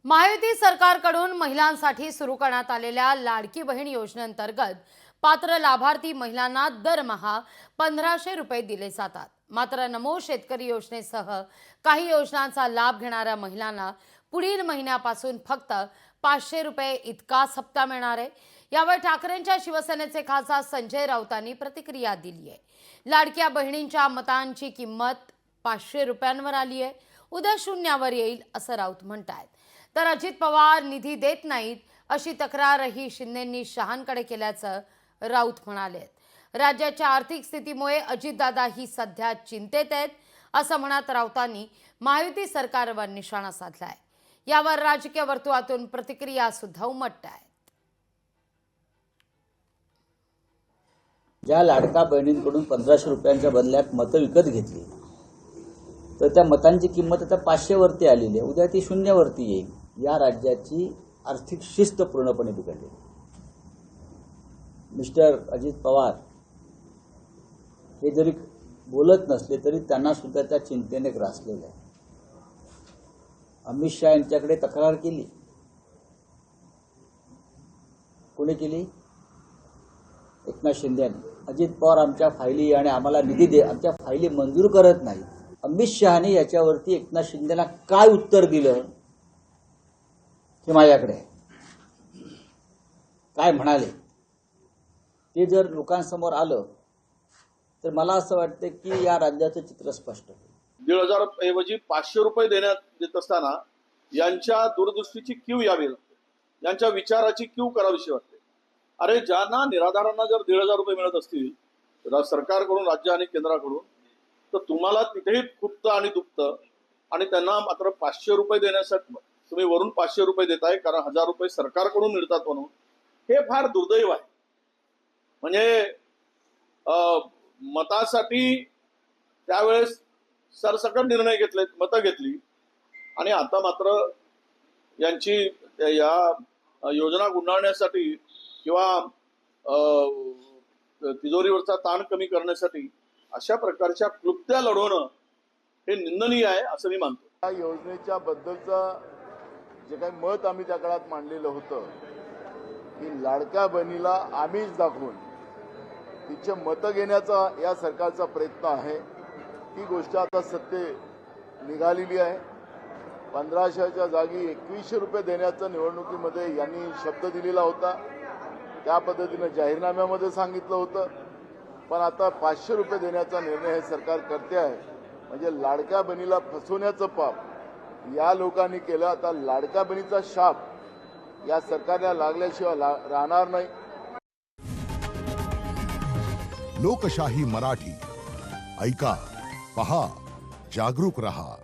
महायुती सरकारकडून महिलांसाठी सुरू करण्यात आलेल्या लाडकी बहीण योजनेअंतर्गत पात्र लाभार्थी महिलांना दरमहा 1500 रुपये दिले जातात। मात्र नमो शेतकरी योजनेसह काही योजनांचा लाभ घेणाऱ्या महिलांना पुढील महिन्यापासून फक्त 500 रुपये इतकाच हप्ता मिळणार आहे। यावर ठाकरेंच्या शिवसेनेचे खासदार संजय राऊतांनी प्रतिक्रिया दिली आहे। लाडक्या बहिणींच्या मतांची किंमत 500 रुपयांवर आली आहे, उद्या शून्यावर येईल असं राऊत म्हणतात। तर अजित पवार निधी देत नाहीत अशी तक्रारही शिंदेंनी शहांकडे केल्याचं राऊत म्हणाले। राज्याच्या आर्थिक स्थितीमुळे अजितदादा ही सध्या चिंतेत आहेत असं म्हणत राऊतांनी महायुती सरकारवर निशाणा साधलाय। यावर राजकीय वर्तुळातून प्रतिक्रिया सुद्धा उमटतायत। ज्या लाडका बहिणींकडून 1500 रुपयांच्या बदल्यात मतं विकत घेतली तर त्या मतांची किंमत आता 500 वरती आलेली आहे, उद्या ती शून्यावरती येईल। या राज्याची आर्थिक शिस्त पूर्णपणे बिघडली। मिस्टर अजित पवार हे जरी बोलत नसले तरी त्यांना सुद्धा त्या चिंतेने ग्रासलेलं आहे। अमित शहा यांच्याकडे तक्रार केली, कोणी केली? एकनाथ शिंदे यांनी। अजित पवार आमच्या फायली आणि आम्हाला निधी दे, आमच्या फायली मंजूर करत नाही। अमित शहाने याच्यावरती एकनाथ शिंदेला काय उत्तर दिलं हे माझ्याकडे काय म्हणाले ते जर लोकांसमोर आलं तर मला असं वाटतं की या राज्याचं चित्र स्पष्ट होईल। 1,500 ऐवजी 500 रुपये देत असताना यांच्या दूरदृष्टीची कीव यावी लागते, यांच्या विचाराची कीव करावीशी वाटते। अरे ज्यांना निराधारांना जर 1,500 रुपये मिळत असतील सरकारकडून, राज्य आणि केंद्राकडून, तर तुम्हाला तिथेही खुपतं आणि दुखतं आणि त्यांना मात्र 500 रुपये देण्यासाठी तुम्ही वरून 500 रुपये देताय कारण 1000 रुपये सरकारकडून मिळतात म्हणून। हे फार दुर्दैव आहे। म्हणजे मतासाठी त्यावेळेस सरसकट निर्णय घेतले, मतं घेतली आणि आता मात्र यांची या योजना गुंडाळण्यासाठी किंवा तिजोरीवरचा ताण कमी करण्यासाठी अशा प्रकारच्या क्लुप्त्या लढवणं हे निंदनीय आहे असं मी मानतो। या योजनेच्या बद्दलचं जे काही मत आम्ही त्या काळात मांडलेलं होतं की लाडक्या बहिणीला आमिष दाखवून तिचे मतं घेण्याचा या सरकारचा प्रयत्न आहे, ती गोष्ट आता सत्य निघालेली आहे। 1500च्या जागी 2100 रुपये देण्याचा निवडणुकीमध्ये यांनी शब्द दिलेला होता, त्या पद्धतीनं जाहीरनाम्यामध्ये सांगितलं होतं। पण आता 500 रुपये देण्याचा निर्णय हे सरकार करते आहे। म्हणजे लाडक्या बहिणीला फसवण्याचं पाप या लोकांनी केलं। आता लाडक्या बहिणीचा शाप या सरकारला लागल्याशिवाय राहणार नाही। लोकशाही मराठी ऐका, पहा, जागरूक रहा।